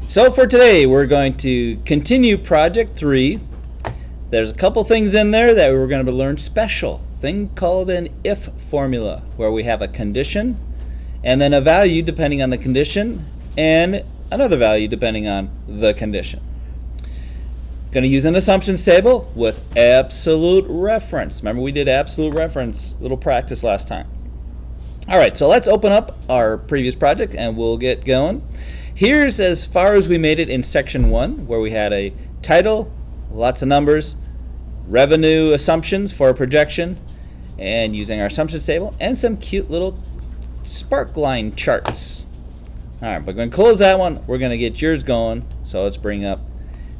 So for today, we're going to continue Project 3. There's a couple things in there that we're going to learn special. Thing called an if formula, where we have a condition and then a value depending on the condition and another value depending on the condition. Going to use an assumptions table with absolute reference. Remember we did absolute reference, little practice last time. All right, so let's open up our previous project and we'll get going. Here's as far as we made it in section 1, where we had a title, lots of numbers, revenue assumptions for a projection, and using our assumptions table, and some cute little spark line charts. All right, we're going to close that one. We're going to get yours going. So let's bring up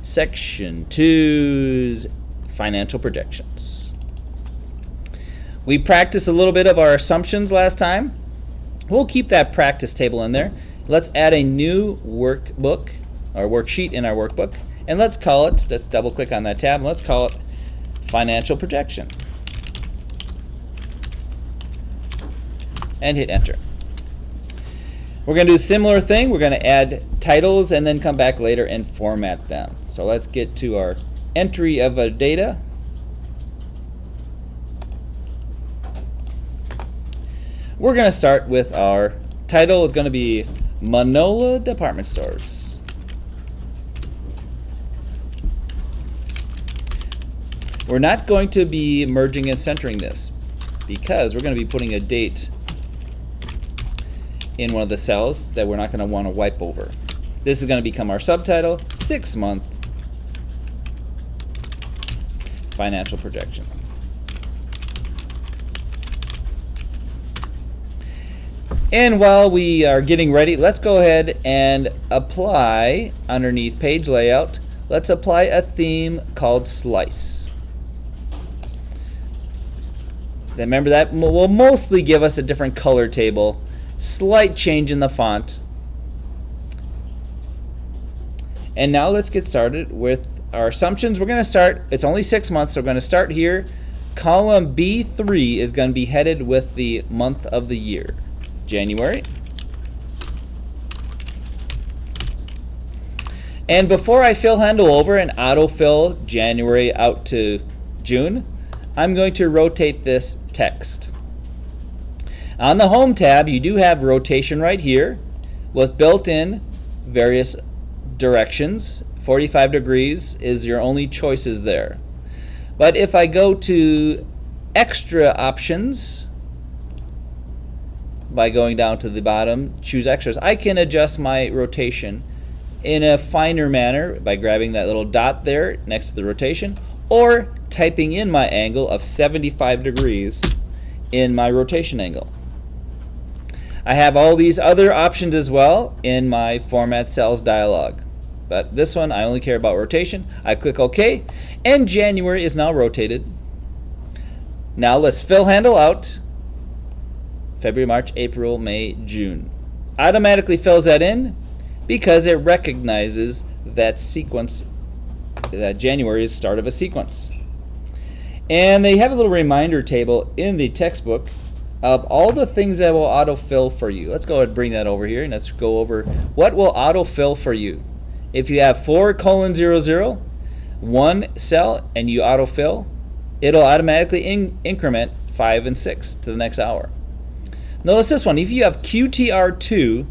section 2's financial projections. We practiced a little bit of our assumptions last time. We'll keep that practice table in there. Let's add a new workbook or worksheet in our workbook, and let's call it, just double click on that tab, and let's call it financial projection. And hit enter. We're going to do a similar thing. We're going to add titles and then come back later and format them. So let's get to our entry of a data. We're going to start with our title. It's going to be Manola Department Stores. We're not going to be merging and centering this because we're going to be putting a date in one of the cells that we're not going to want to wipe over. This is going to become our subtitle, 6-month financial projection. And while we are getting ready, let's go ahead and apply underneath page layout. Let's apply a theme called slice. Remember that will mostly give us a different color table, slight change in the font. And now let's get started with our assumptions. We're going to start, it's only 6 months, so we're going to start here. Column B3 is going to be headed with the month of the year. January. And before I fill handle over and autofill January out to June, I'm going to rotate this text. On the Home tab, you do have rotation right here with built-in various directions. 45 degrees is your only choices there. But if I go to extra options, by going down to the bottom, choose extras, I can adjust my rotation in a finer manner by grabbing that little dot there next to the rotation, or typing in my angle of 75 degrees in my rotation angle. I have all these other options as well in my Format Cells dialog. But this one, I only care about rotation. I click OK, and January is now rotated. Now let's fill handle out. February, March, April, May, June. Automatically fills that in because it recognizes that sequence, that January is the start of a sequence. And they have a little reminder table in the textbook of all the things that will autofill for you. Let's go ahead and bring that over here and let's go over what will autofill for you. If you have 4:00, one cell, and you autofill, it'll automatically increment 5 and 6 to the next hour. Notice this one, if you have QTR2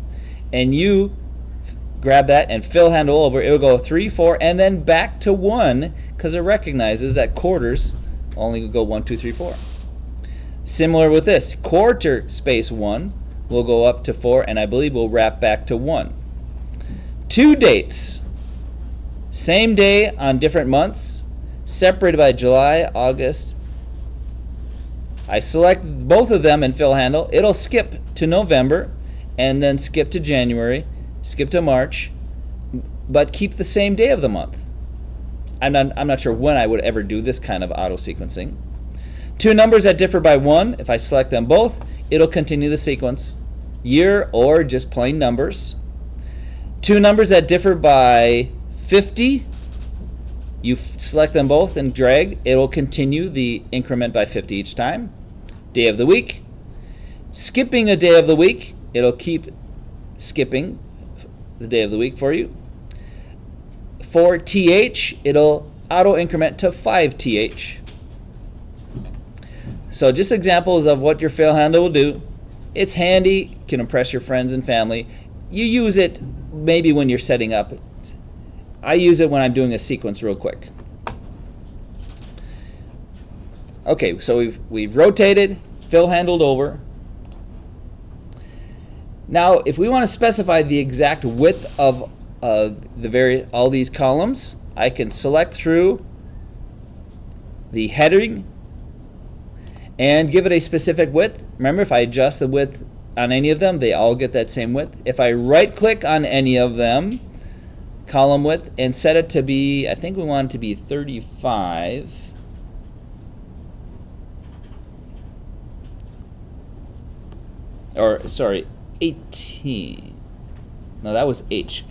and you grab that and fill handle over, it will go 3, 4, and then back to 1 because it recognizes that quarters only go 1, 2, 3, 4. Similar with this, quarter space 1 will go up to 4, and I believe will wrap back to 1. 2 dates, same day on different months, separated by July, August. I select both of them and fill handle. It'll skip to November and then skip to January, skip to March, but keep the same day of the month. I'm not sure when I would ever do this kind of auto sequencing. 2 numbers that differ by 1, if I select them both, it'll continue the sequence. Year or just plain numbers. 2 numbers that differ by 50, you select them both and drag, it will continue the increment by 50 each time. Day of the week, skipping a day of the week, it'll keep skipping the day of the week for you. For TH, it'll auto increment to 5TH. So just examples of what your fail handle will do. It's handy, can impress your friends and family. You use it maybe when you're setting up. I use it when I'm doing a sequence real quick. Okay, so we've rotated, fill handled over. Now, if we want to specify the exact width of all these columns, I can select through the heading and give it a specific width. Remember, if I adjust the width on any of them, they all get that same width. If I right-click on any of them, column width, and set it to be, I think we want it to be 35. Or, sorry, 18. No, that was H.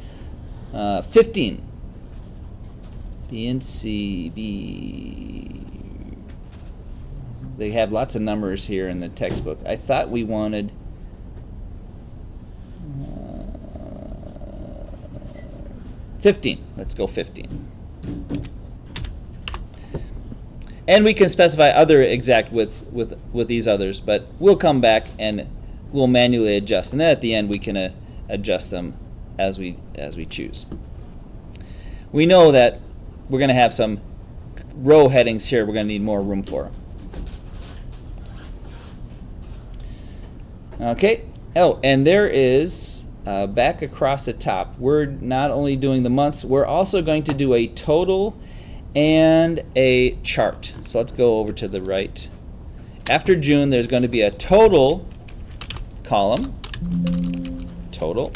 15. B and C, B. They have lots of numbers here in the textbook. I thought we wanted 15. Let's go 15. And we can specify other exact widths with these others, but we'll come back and we'll manually adjust. And then at the end we can adjust them as we choose. We know that we're going to have some row headings here we're going to need more room for. Okay. Oh, and there is back across the top, we're not only doing the months, we're also going to do a total and a chart. So let's go over to the right. After June, there's going to be a total column. Total.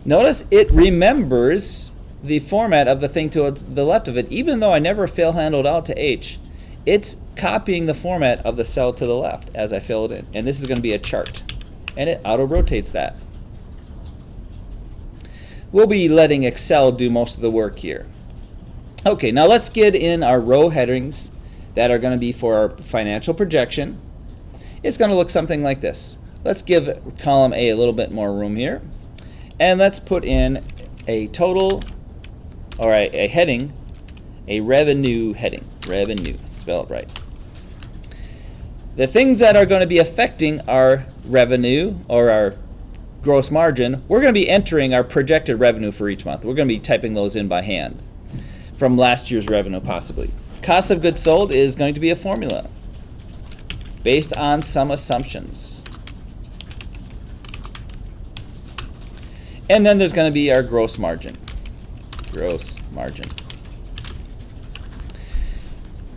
Notice it remembers the format of the thing to the left of it, even though I never fill handled out to H. It's copying the format of the cell to the left as I fill it in. And this is going to be a chart. And it auto-rotates that. We'll be letting Excel do most of the work here. Okay, now let's get in our row headings that are going to be for our financial projection. It's going to look something like this. Let's give column A a little bit more room here. And let's put in a total, or a heading, a revenue heading. Revenue. Spell it right. The things that are going to be affecting our revenue or our gross margin, we're going to be entering our projected revenue for each month. We're going to be typing those in by hand from last year's revenue possibly. Cost of goods sold is going to be a formula based on some assumptions. And then there's going to be our gross margin. Gross margin.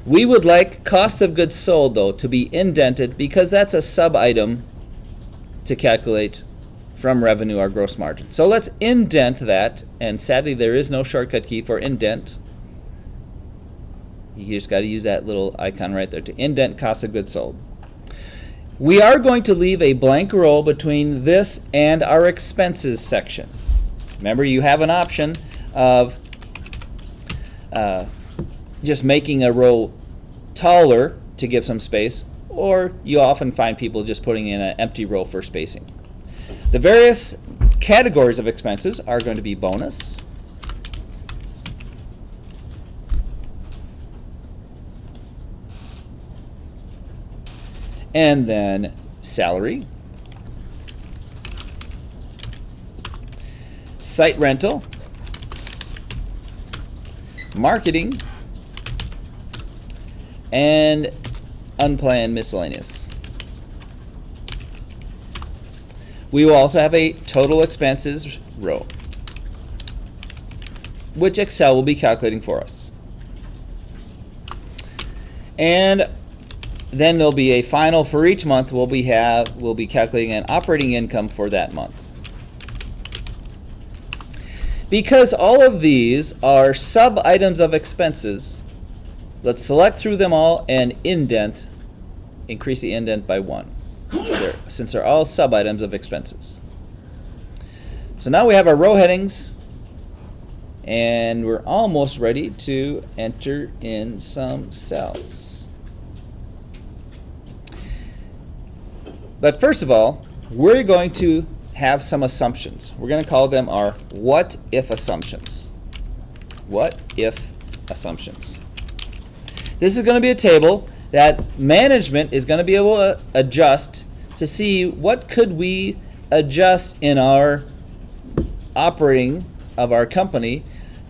We would like cost of goods sold, though, to be indented because that's a sub-item to calculate from revenue or gross margin. So let's indent that, and sadly there is no shortcut key for indent. You just got to use that little icon right there to indent cost of goods sold. We are going to leave a blank row between this and our expenses section. Remember, you have an option of just making a row taller to give some space, or you often find people just putting in an empty row for spacing. The various categories of expenses are going to be bonus, and then salary, site rental, marketing, and unplanned miscellaneous. We will also have a total expenses row, which Excel will be calculating for us. And then there'll be a final for each month. We'll be calculating an operating income for that month. Because all of these are sub-items of expenses, let's select through them all and indent, increase the indent by 1, since they're all sub-items of expenses. So now we have our row headings, and we're almost ready to enter in some cells. But first of all, we're going to have some assumptions. We're going to call them our what-if assumptions. what if assumptions. This is going to be a table that management is going to be able to adjust to see what could we adjust in our operating of our company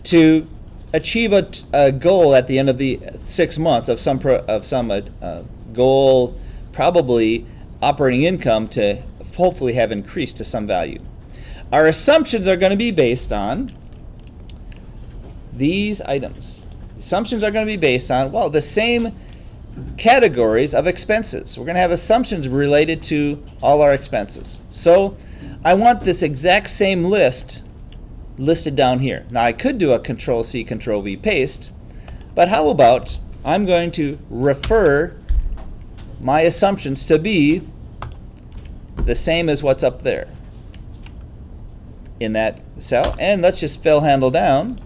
to achieve a goal at the end of the 6 months of some goal, probably operating income, to hopefully have increased to some value. Our assumptions are going to be based on these items. Assumptions are going to be based on, well, the same categories of expenses. We're going to have assumptions related to all our expenses. So I want this exact same list listed down here. Now I could do a Control-C, Control-V paste, but how about I'm going to refer my assumptions to be the same as what's up there in that cell, and let's just fill handle down.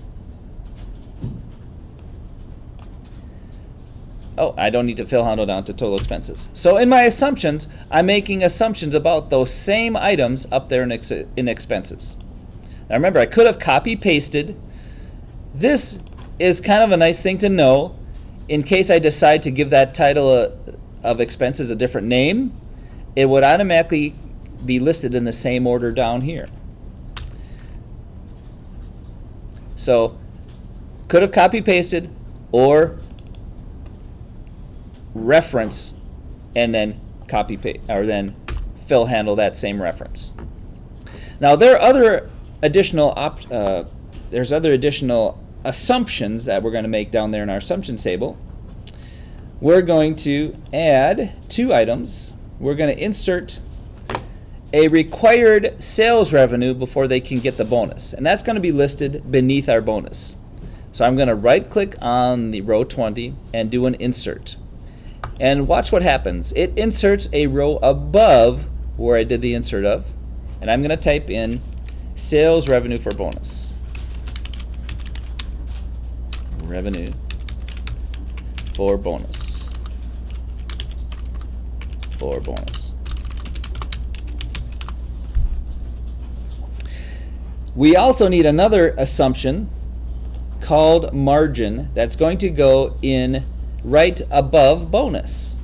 Oh, I don't need to fill handle down to total expenses. So in my assumptions, I'm making assumptions about those same items up there in expenses. Now remember, I could have copy pasted. This is kind of a nice thing to know in case I decide to give that title of expenses a different name. It would automatically be listed in the same order down here. So could have copy pasted or reference and then copy paste, or then fill handle that same reference. Now there are other additional assumptions that we're going to make down there in our assumptions table. We're going to add 2 items. We're going to insert a required sales revenue before they can get the bonus, and that's going to be listed beneath our bonus. So I'm going to right click on the row 20 and do an insert. And watch what happens. It inserts a row above where I did the insert of, and I'm going to type in sales revenue for bonus. Revenue for bonus. For bonus. We also need another assumption called margin that's going to go in right above bonus.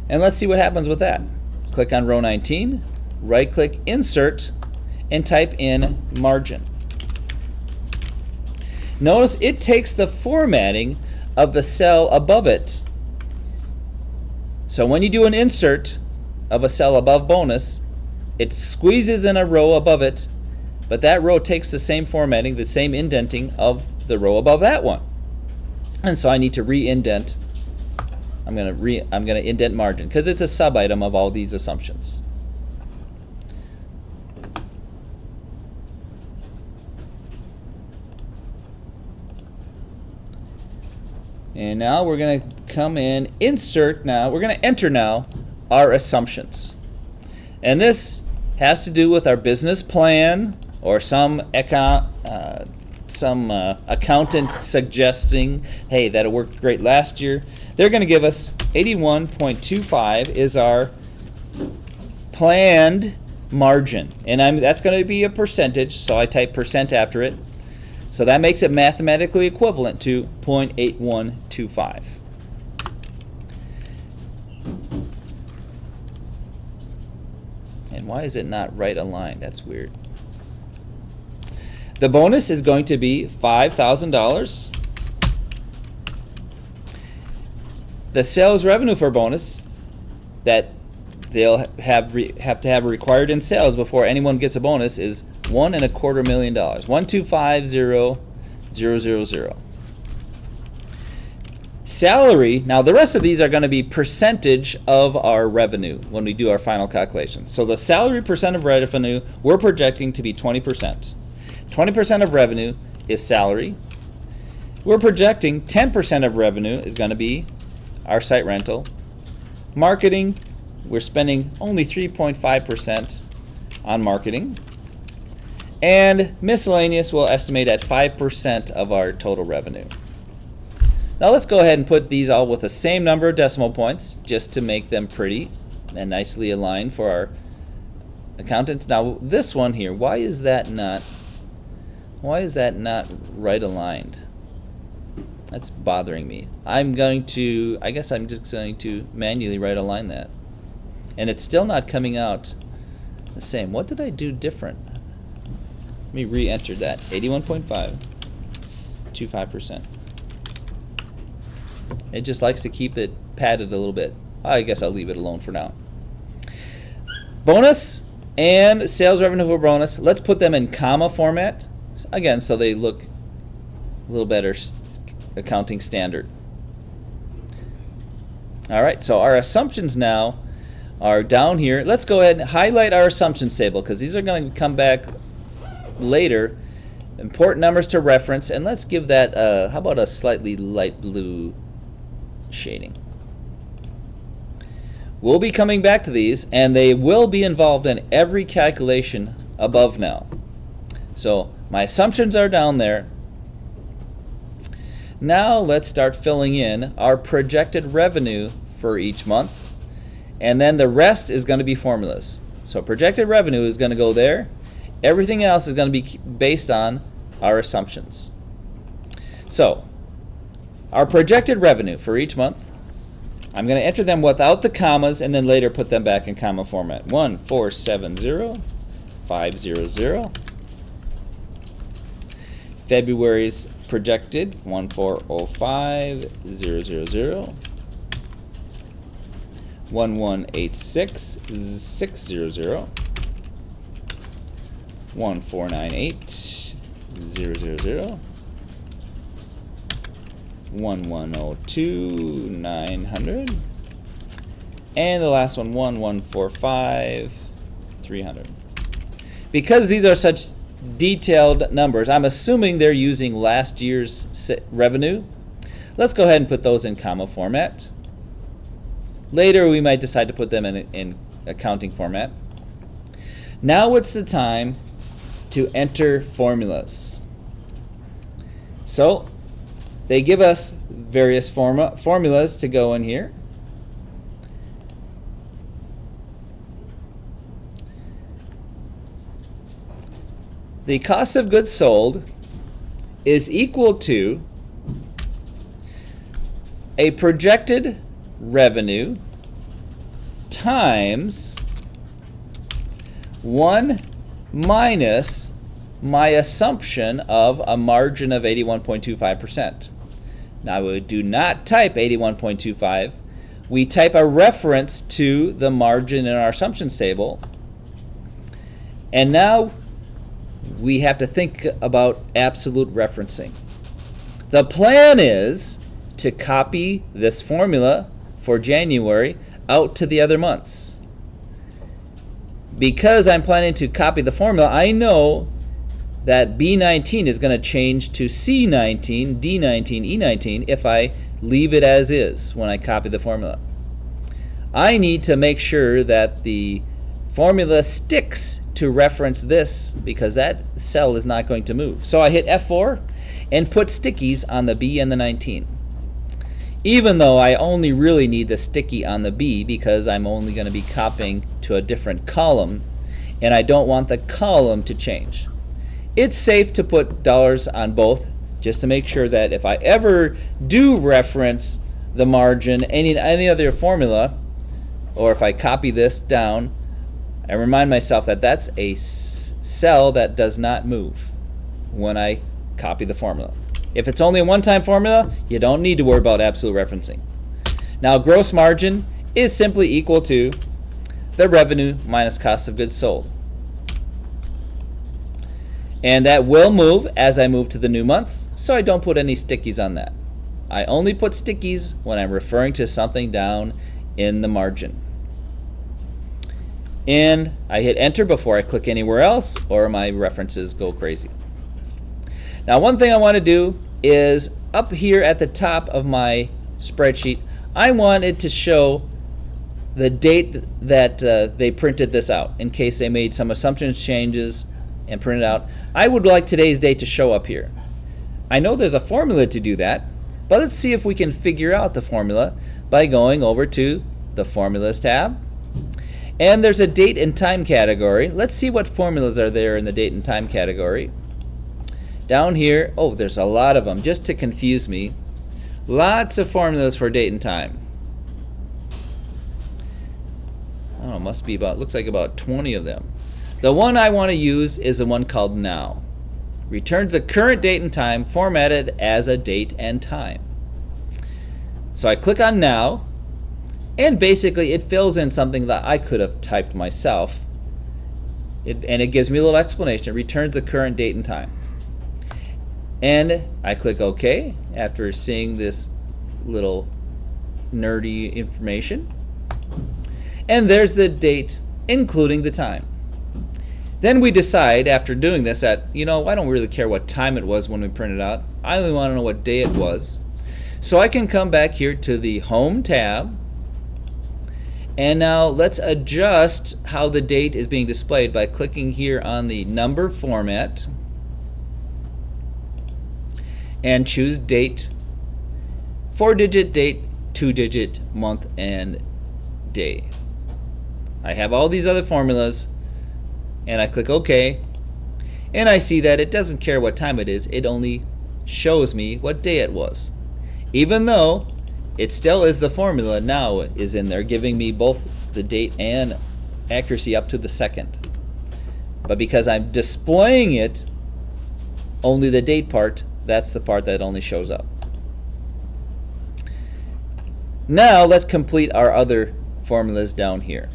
And let's see what happens with that. Click on row 19, right click insert, and type in margin. Notice it takes the formatting of the cell above it. So when you do an insert of a cell above bonus, it squeezes in a row above it, but that row takes the same formatting, the same indenting of the row above that one. And so I need to re-indent. I'm going to indent margin because it's a sub-item of all these assumptions. And now we're going to come in, insert now. We're going to enter now our assumptions. And this has to do with our business plan or some accountant suggesting, hey, that worked great last year. They're going to give us 81.25 is our planned margin. And that's going to be a percentage, so I type percent after it. So that makes it mathematically equivalent to 0.8125. And why is it not right aligned? That's weird. The bonus is going to be $5,000. The sales revenue for bonus that they'll have to have required in sales before anyone gets a bonus is $1.25 million. 1250000. Salary. Now the rest of these are going to be percentage of our revenue when we do our final calculation. So the salary percent of revenue we're projecting to be 20%. 20% of revenue is salary. We're projecting 10% of revenue is going to be our site rental. Marketing, we're spending only 3.5% on marketing. And miscellaneous we'll estimate at 5% of our total revenue. Now let's go ahead and put these all with the same number of decimal points just to make them pretty and nicely aligned for our accountants. Now this one here, why is that not Why is that not right aligned? That's bothering me. I guess I'm just going to manually right align that. And it's still not coming out the same. What did I do different? Let me re-enter that. 81.5. 25%. It just likes to keep it padded a little bit. I guess I'll leave it alone for now. Bonus and sales revenue for bonus. Let's put them in comma format. Again, so they look a little better accounting standard. All right, so our assumptions now are down here. Let's go ahead and highlight our assumptions table because these are going to come back later. Important numbers to reference, and let's give that, how about a slightly light blue shading. We'll be coming back to these, and they will be involved in every calculation above now. So my assumptions are down there. Now let's start filling in our projected revenue for each month, and then the rest is going to be formulas. So projected revenue is going to go there. Everything else is going to be based on our assumptions. So our projected revenue for each month, I'm going to enter them without the commas and then later put them back in comma format. 1470500. February's projected 1405000. 1186600. 1498000. 1102900. And the last one 1145300. Because these are such detailed numbers, I'm assuming they're using last year's revenue. Let's go ahead and put those in comma format. Later we might decide to put them in accounting format. Now it's the time to enter formulas. So they give us various formulas to go in here. The cost of goods sold is equal to a projected revenue times 1 minus my assumption of a margin of 81.25%. Now we do not type 81.25. We type a reference to the margin in our assumptions table. And now we have to think about absolute referencing. The plan is to copy this formula for January out to the other months. Because I'm planning to copy the formula, I know that B19 is going to change to C19, D19, E19 if I leave it as is when I copy the formula. I need to make sure that the formula sticks to reference this because that cell is not going to move. So I hit F4 and put stickies on the B and the 19. Even though I only really need the sticky on the B because I'm only going to be copying to a different column and I don't want the column to change. It's safe to put dollars on both just to make sure that if I ever do reference the margin, any other formula, or if I copy this down, I remind myself that that's a cell that does not move when I copy the formula. If it's only a one-time formula, you don't need to worry about absolute referencing. Now, gross margin is simply equal to the revenue minus cost of goods sold. And that will move as I move to the new months, so I don't put any stickies on that. I only put stickies when I'm referring to something down in the margin. And I hit enter before I click anywhere else or my references go crazy. Now one thing I want to do is up here at the top of my spreadsheet, I want it to show the date that they printed this out in case they made some assumptions changes and print it out. I would like today's date to show up here. I know there's a formula to do that, but let's see if we can figure out the formula by going over to the Formulas tab. And there's a date and time category. Let's see what formulas are there in the date and time category. Down here, oh, there's a lot of them, just to confuse me. Lots of formulas for date and time. I don't know, must be about, looks like about 20 of them. The one I want to use is the one called now. Returns the current date and time formatted as a date and time. So I click on now, and basically it fills in something that I could have typed myself. And it gives me a little explanation. It returns the current date and time. And I click OK after seeing this little nerdy information. And there's the date, including the time. Then we decide, after doing this, that, I don't really care what time it was when we printed out. I only want to know what day it was. So I can come back here to the Home tab. And now let's adjust how the date is being displayed by clicking here on the number format and choose date, 4-digit date, 2-digit month and day. I have all these other formulas, and I click OK, and I see that it doesn't care what time it is, it only shows me what day it was. Even though it still is the formula now is in there, giving me both the date and accuracy up to the second. But because I'm displaying it, only the date part, that's the part that only shows up. Now let's complete our other formulas down here.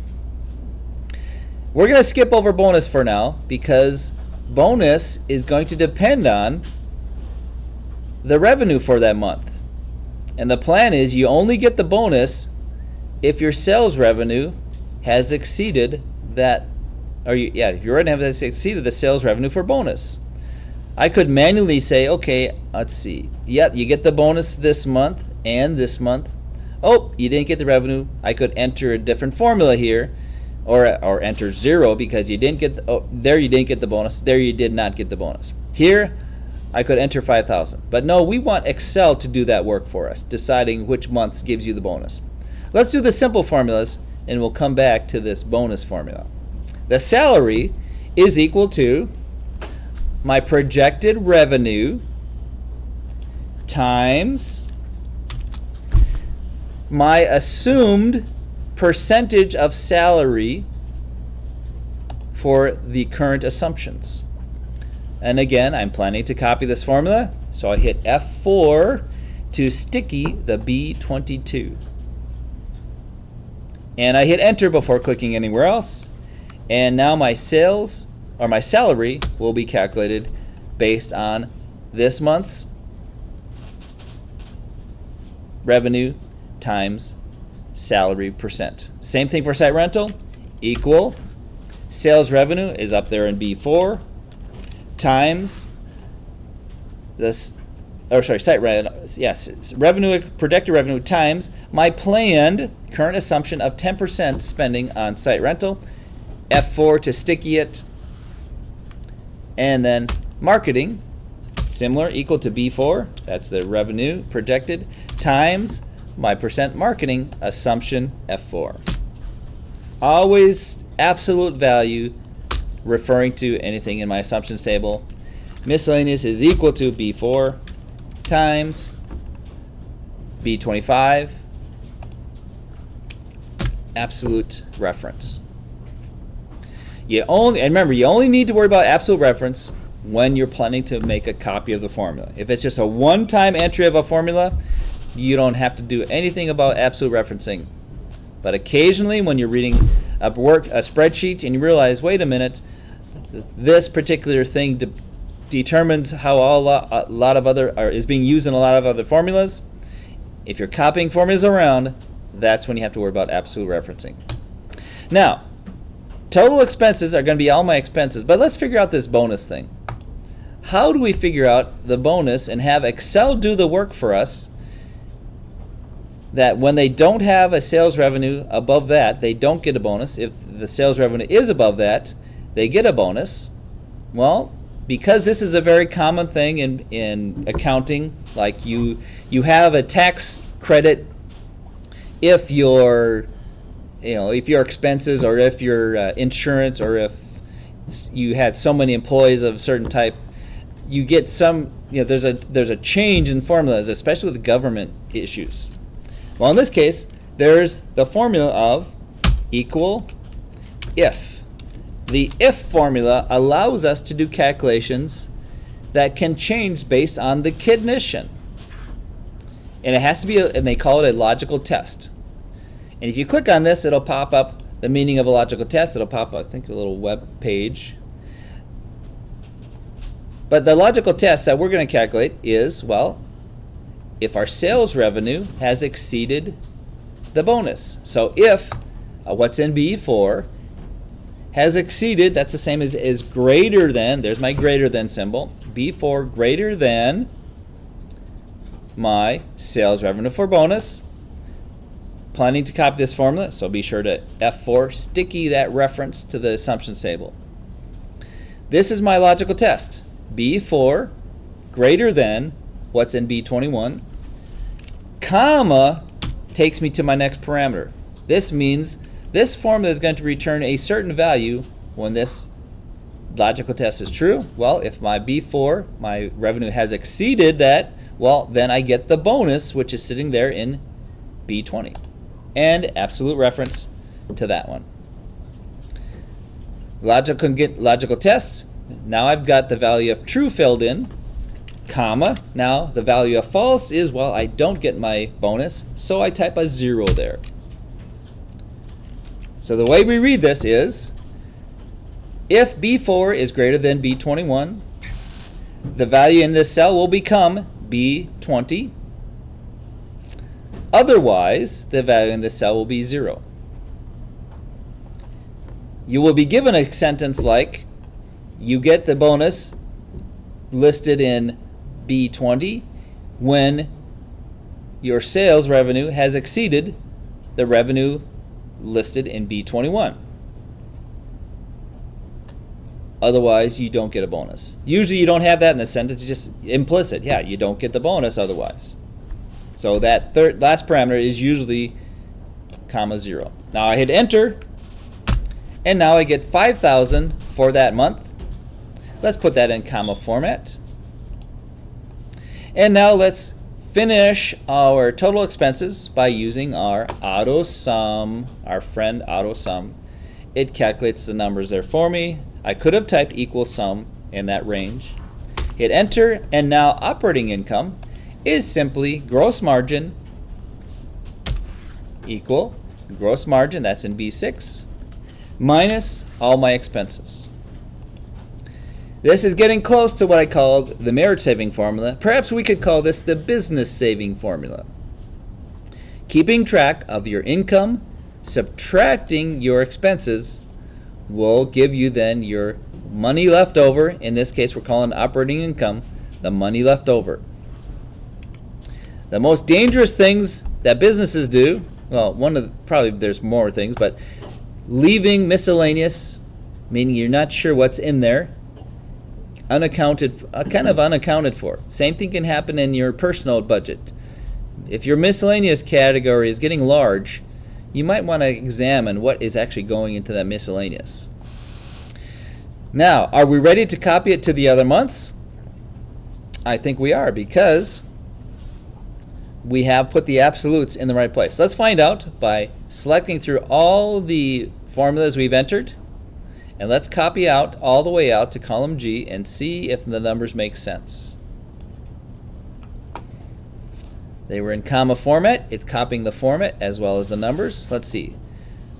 We're going to skip over bonus for now because bonus is going to depend on the revenue for that month. And the plan is you only get the bonus if your sales revenue has exceeded that, if you already have exceeded the sales revenue for bonus. I could manually say, okay, let's see. Yep, you get the bonus this month and this month. Oh, you didn't get the revenue. I could enter a different formula here, or enter 0 because you didn't get there you didn't get the bonus. There you did not get the bonus. Here I could enter 5,000. But no, we want Excel to do that work for us, deciding which months gives you the bonus. Let's do the simple formulas, and we'll come back to this bonus formula. The salary is equal to my projected revenue times my assumed percentage of salary for the current assumptions. And again, I'm planning to copy this formula, so I hit F4 to sticky the B22. And I hit enter before clicking anywhere else. And now my sales, or my salary, will be calculated based on this month's revenue times salary percent. Same thing for site rental, equal sales revenue is up there in B4 times this, site revenue, yes, revenue, projected revenue times my planned current assumption of 10% spending on site rental, F4 to sticky it, and then marketing, similar, equal to B4, that's the revenue projected, times my percent marketing assumption, F4. Always absolute value referring to anything in my assumptions table. Miscellaneous is equal to B4 times B25, absolute reference. And remember, you only need to worry about absolute reference when you're planning to make a copy of the formula. If it's just a one-time entry of a formula, you don't have to do anything about absolute referencing. But occasionally when you're reading a spreadsheet and you realize, wait a minute, this particular thing determines how a lot of other, or is being used in a lot of other formulas. If you're copying formulas around, that's when you have to worry about absolute referencing. Now, total expenses are going to be all my expenses, but let's figure out this bonus thing. How do we figure out the bonus and have Excel do the work for us, that when they don't have a sales revenue above that, they don't get a bonus? If the sales revenue is above that, they get a bonus. Well, because this is a very common thing in accounting, like you have a tax credit if your expenses, or if your insurance, or if you had so many employees of a certain type, you get some, there's a change in formulas, especially with government issues. Well, in this case, there's the formula of equal if. The if formula allows us to do calculations that can change based on the condition. And it has to be, and they call it a logical test. And if you click on this, it'll pop up the meaning of a logical test. It'll pop up, I think, a little web page. But the logical test that we're going to calculate is, well, if our sales revenue has exceeded the bonus. So if what's in B4 has exceeded, that's the same as is greater than, there's my greater than symbol, B4 greater than my sales revenue for bonus. Planning to copy this formula, so be sure to F4, sticky that reference to the assumptions table. This is my logical test. B4 greater than what's in B21, comma, takes me to my next parameter. This means this formula is going to return a certain value when this logical test is true. Well, if my B4, my revenue, has exceeded that, well, then I get the bonus, which is sitting there in B20. And absolute reference to that one. Logical test. Now I've got the value of true filled in, comma. Now the value of false is, well, I don't get my bonus, so I type a 0 there. So the way we read this is, if B4 is greater than B21, the value in this cell will become B20. Otherwise, the value in this cell will be 0. You will be given a sentence like, you get the bonus listed in B20 when your sales revenue has exceeded the revenue listed in B21. Otherwise, you don't get a bonus. Usually you don't have that in the sentence, it's just implicit. Yeah, you don't get the bonus otherwise. So that last parameter is usually comma 0. Now I hit enter, and now I get 5,000 for that month. Let's put that in comma format. And now let's finish our total expenses by using our auto sum, our friend auto sum. It calculates the numbers there for me. I could have typed equal sum in that range. Hit enter, and now operating income is simply gross margin equal gross margin, that's in B6, minus all my expenses. This is getting close to what I called the merit saving formula. Perhaps we could call this the business saving formula. Keeping track of your income, subtracting your expenses, will give you then your money left over. In this case, we're calling operating income the money left over. The most dangerous things that businesses do, well, probably there's more things, but leaving miscellaneous, meaning you're not sure what's in there, kind of unaccounted for. Same thing can happen in your personal budget. If your miscellaneous category is getting large, you might want to examine what is actually going into that miscellaneous. Now, are we ready to copy it to the other months? I think we are, because we have put the absolutes in the right place. Let's find out by selecting through all the formulas we've entered, and let's copy out all the way out to column G and see if the numbers make sense. They were in comma format. It's copying the format as well as the numbers. Let's see.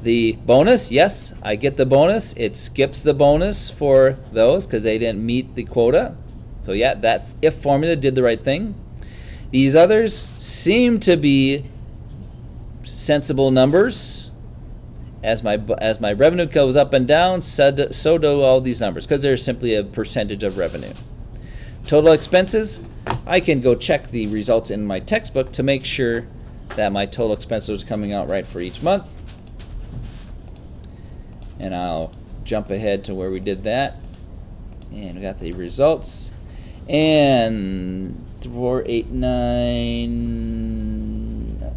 The bonus, yes, I get the bonus. It skips the bonus for those because they didn't meet the quota. So yeah, that if formula did the right thing. These others seem to be sensible numbers. As my revenue goes up and down, so do all these numbers, because they're simply a percentage of revenue. Total expenses, I can go check the results in my textbook to make sure that my total expenses are coming out right for each month. And I'll jump ahead to where we did that. And we got the results. And 489.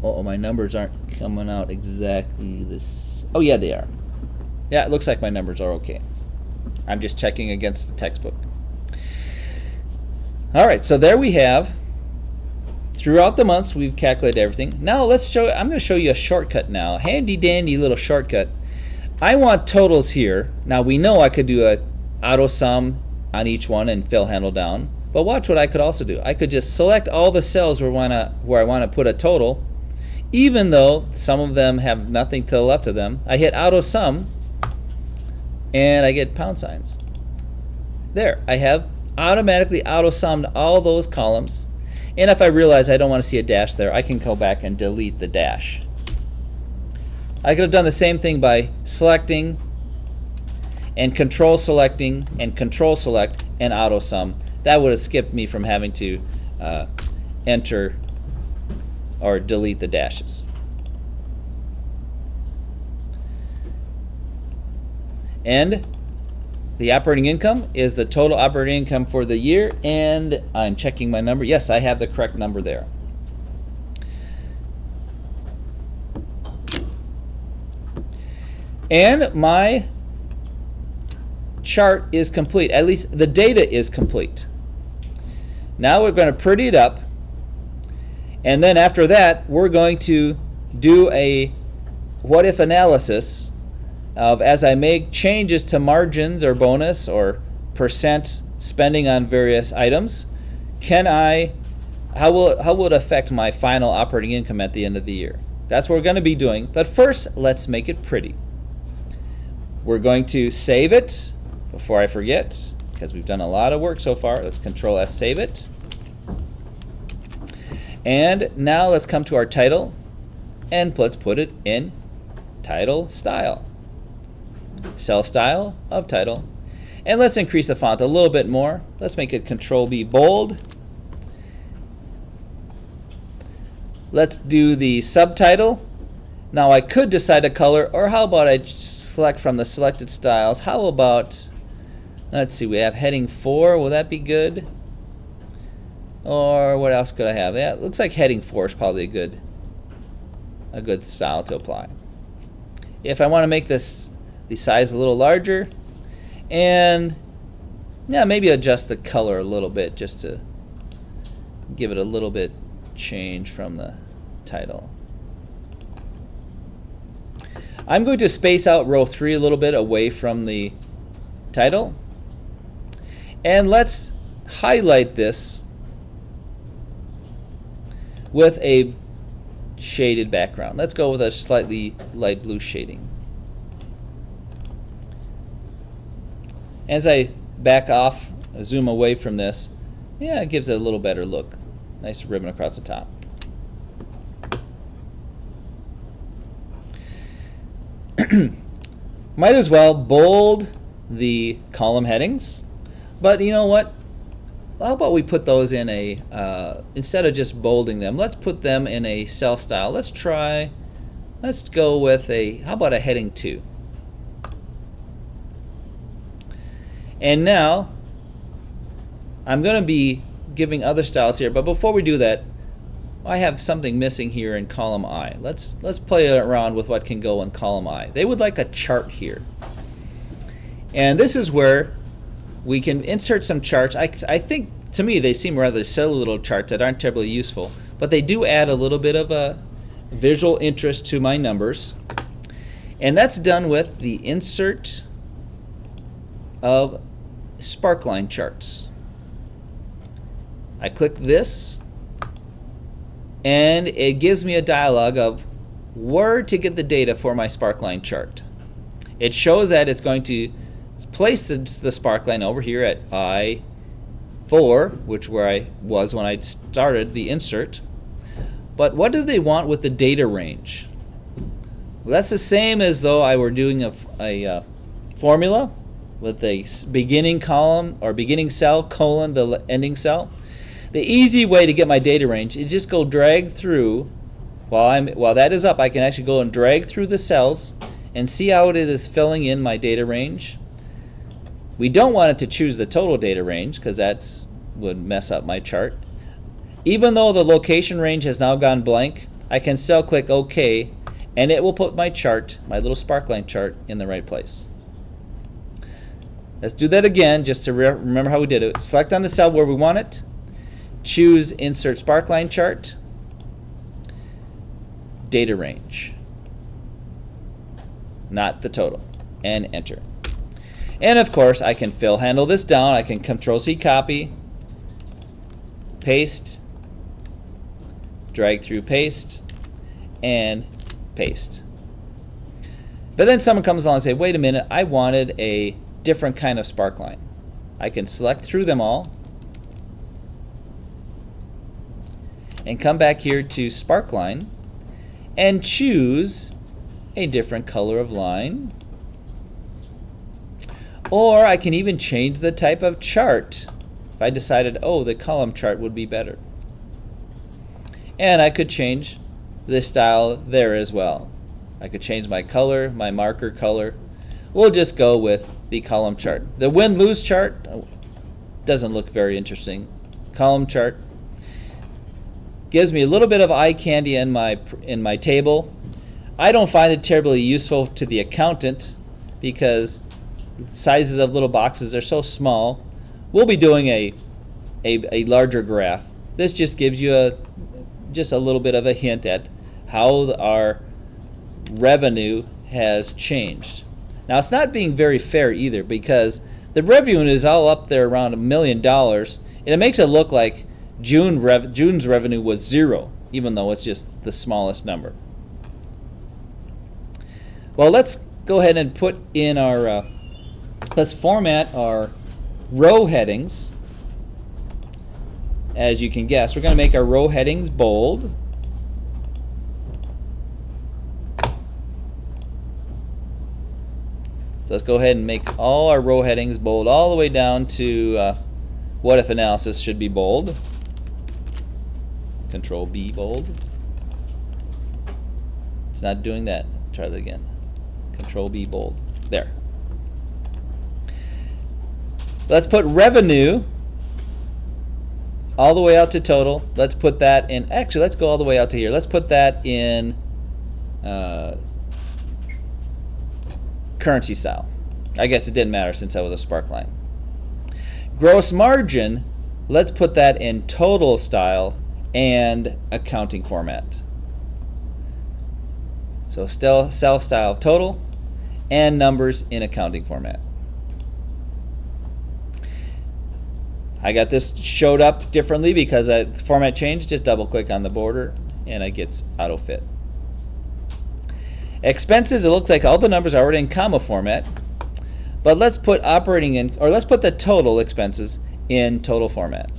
Oh, my numbers aren't coming out exactly this. Oh, yeah, they are. Yeah, it looks like my numbers are okay. I'm just checking against the textbook. All right, so there we have, throughout the months, we've calculated everything. Now I'm going to show you a shortcut now, handy dandy little shortcut. I want totals here. Now we know I could do a auto sum on each one and fill handle down, but watch what I could also do. I could just select all the cells where I want to put a total, even though some of them have nothing to the left of them. I hit auto sum and I get pound signs. There, I have automatically auto summed all those columns, and if I realize I don't want to see a dash there, I can go back and delete the dash. I could have done the same thing by selecting and control selecting and control select and auto sum. That would have skipped me from having to enter or delete the dashes. And the operating income is the total operating income for the year, and I'm checking my number. Yes, I have the correct number there. And my chart is complete. At least the data is complete. Now we're going to pretty it up, and then after that we're going to do a what if analysis of, as I make changes to margins or bonus or percent spending on various items, how will it affect my final operating income at the end of the year? That's what we're going to be doing. But first, let's make it pretty. We're going to save it before I forget, because we've done a lot of work so far. Let's Control S, save it. And now let's come to our title, and let's put it in title style. Cell style of title. And let's increase the font a little bit more. Let's make it Control B bold. Let's do the subtitle. Now I could decide a color, or how about I select from the selected styles. How about, let's see, we have heading 4. Will that be good? Or what else could I have? Yeah, it looks like heading 4 is probably a good style to apply. If I want to make the size a little larger, and yeah, maybe adjust the color a little bit just to give it a little bit change from the title. I'm going to space out row 3 a little bit away from the title, and let's highlight this with a shaded background. Let's go with a slightly light blue shading. As I back off, zoom away from this, yeah, it gives it a little better look. Nice ribbon across the top. Might as well bold the column headings, but you know what? How about we put those in a, instead of just bolding them, let's put them in a cell style. Let's go with how about a heading 2? And now I'm going to be giving other styles here, but before we do that, I have something missing here in column I. Let's play around with what can go in column I. They would like a chart here, and this is where we can insert some charts. I think, to me, they seem rather silly little charts that aren't terribly useful, but they do add a little bit of a visual interest to my numbers, and that's done with the insert of sparkline charts. I click this, and it gives me a dialog of where to get the data for my sparkline chart. It shows that it's going to place the sparkline over here at I4, which where I was when I started the insert. But what do they want with the data range? Well, that's the same as though I were doing a formula with a beginning column or beginning cell colon the ending cell. The easy way to get my data range is just go drag through. While that is up, I can actually go and drag through the cells and see how it is filling in my data range. We don't want it to choose the total data range because that would mess up my chart. Even though the location range has now gone blank, I can still click OK, and it will put my chart, my little sparkline chart, in the right place. Let's do that again just to remember how we did it. Select on the cell where we want it, choose Insert Sparkline Chart, Data Range, not the total, and enter. And of course, I can handle this down. I can Control-C copy, paste, drag through paste, and paste. But then someone comes along and say, wait a minute, I wanted a different kind of sparkline. I can select through them all and come back here to Sparkline and choose a different color of line. Or I can even change the type of chart if I decided, oh, the column chart would be better. And I could change the style there as well. I could change my color, my marker color. We'll just go with the column chart. The win-lose chart doesn't look very interesting. Column chart gives me a little bit of eye candy in my table. I don't find it terribly useful to the accountant because sizes of little boxes are so small. We'll be doing a larger graph. This just gives you just a little bit of a hint at how our revenue has changed. Now it's not being very fair either because the revenue is all up there around $1 million, and it makes it look like June's revenue was 0, even though it's just the smallest number. Well, let's go ahead and put in our let's format our row headings. As you can guess, we're going to make our row headings bold. So let's go ahead and make all our row headings bold all the way down to what if analysis should be bold. Control B, bold. It's not doing that. Try that again. Control B, bold. There. Let's put revenue all the way out to total. Let's put that in, actually let's go all the way out to here. Let's put that in currency style. I guess it didn't matter since I was a sparkline. Gross margin, let's put that in total style and accounting format. So still cell style total and numbers in accounting format. I got this showed up differently because the format changed. Just double click on the border and it gets auto fit. Expenses, it looks like all the numbers are already in comma format, but let's put let's put the total expenses in total format.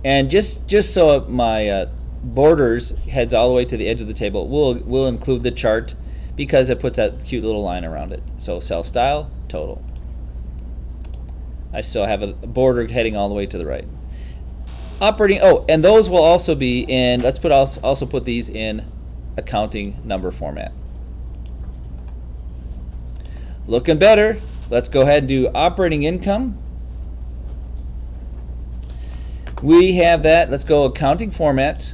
And just so my borders heads all the way to the edge of the table, we'll include the chart because it puts that cute little line around it. So cell style, total. I still have a border heading all the way to the right. Operating, and those will also be in, let's also put these in accounting number format. Looking better. Let's go ahead and do operating income. We have that. Let's go accounting format.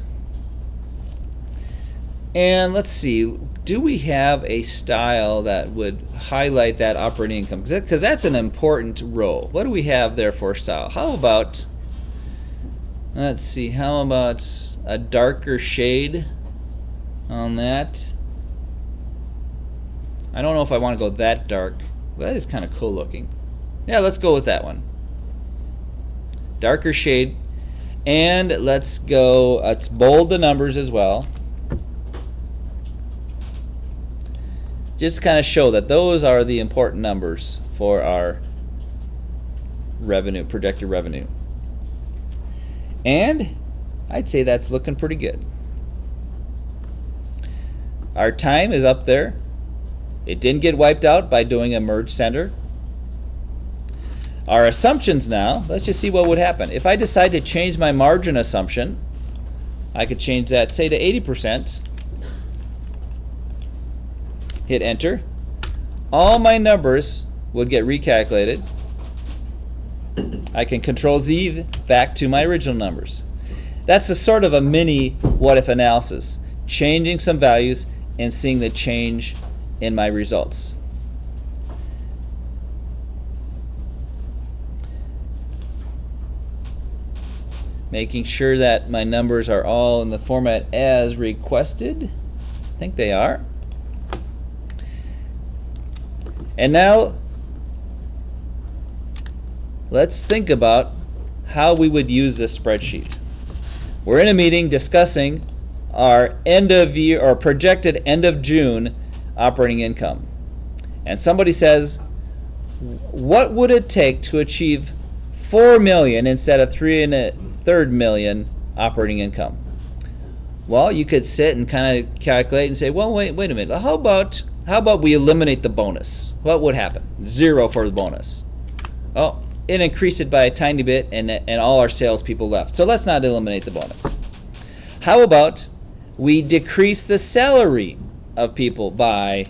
And let's see, do we have a style that would highlight that operating income? Because that's an important row. What do we have there for style? How about, let's see, how about a darker shade on that? I don't know if I want to go that dark. But that is kind of cool looking. Yeah, let's go with that one. Darker shade. And let's bold the numbers as well. Just kind of show that those are the important numbers for our revenue, projected revenue. And I'd say that's looking pretty good. Our time is up there. It didn't get wiped out by doing a merge center. Our assumptions now, let's just see what would happen. If I decide to change my margin assumption, I could change that, say, to 80%. Hit enter. All my numbers would get recalculated. I can Control Z back to my original numbers. That's a sort of a mini what if analysis, changing some values and seeing the change in my results. Making sure that my numbers are all in the format as requested. I think they are. And now let's think about how we would use this spreadsheet. We're in a meeting discussing our end of year or projected end of June operating income. And somebody says, what would it take to achieve 4 million instead of 3.33 million operating income? Well, you could sit and kind of calculate and say, well, wait a minute. How about we eliminate the bonus? What would happen? 0 for the bonus. Oh, it increased it by a tiny bit, and all our salespeople left. So let's not eliminate the bonus. How about we decrease the salary of people by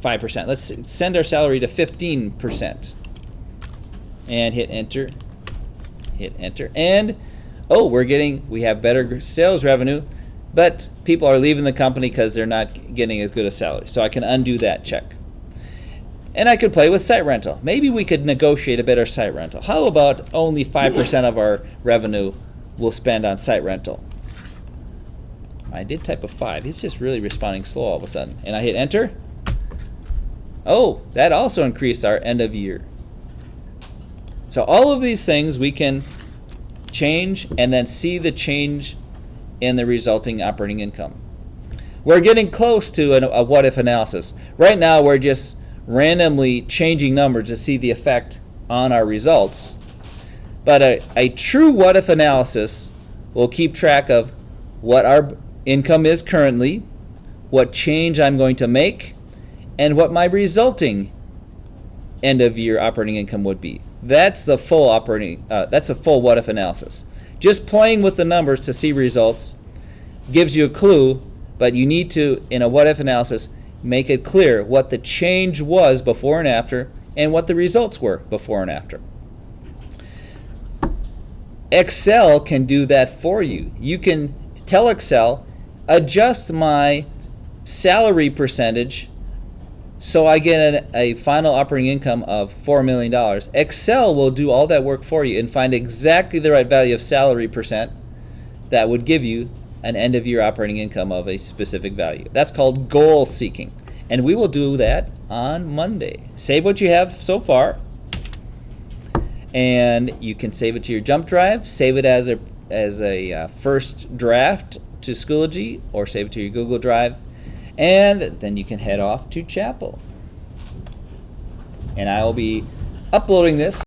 5%? Let's send our salary to 15%. And hit enter. Hit enter. And oh, we have better sales revenue, but people are leaving the company because they're not getting as good a salary. So I can undo that check. And I could play with site rental. Maybe we could negotiate a better site rental. How about only 5% of our revenue we'll spend on site rental? I did type a 5. He's just really responding slow all of a sudden. And I hit enter. Oh, that also increased our end of year. So all of these things we can change and then see the change in the resulting operating income. We're getting close to a what if analysis. Right now we're just randomly changing numbers to see the effect on our results. But a true what if analysis will keep track of what our income is currently, what change I'm going to make, and what my resulting end of year operating income would be. That's the full that's a full what if analysis. Just playing with the numbers to see results gives you a clue, but you need to, in a what if analysis, make it clear what the change was before and after and what the results were before and after. Excel can do that for you. You can tell Excel, adjust my salary percentage so I get a final operating income of $4 million. Excel will do all that work for you and find exactly the right value of salary percent that would give you an end of year operating income of a specific value. That's called goal seeking. And we will do that on Monday. Save what you have so far. And you can save it to your jump drive, save it as a first draft to Schoology, or save it to your Google Drive. And then you can head off to chapel. And I will be uploading this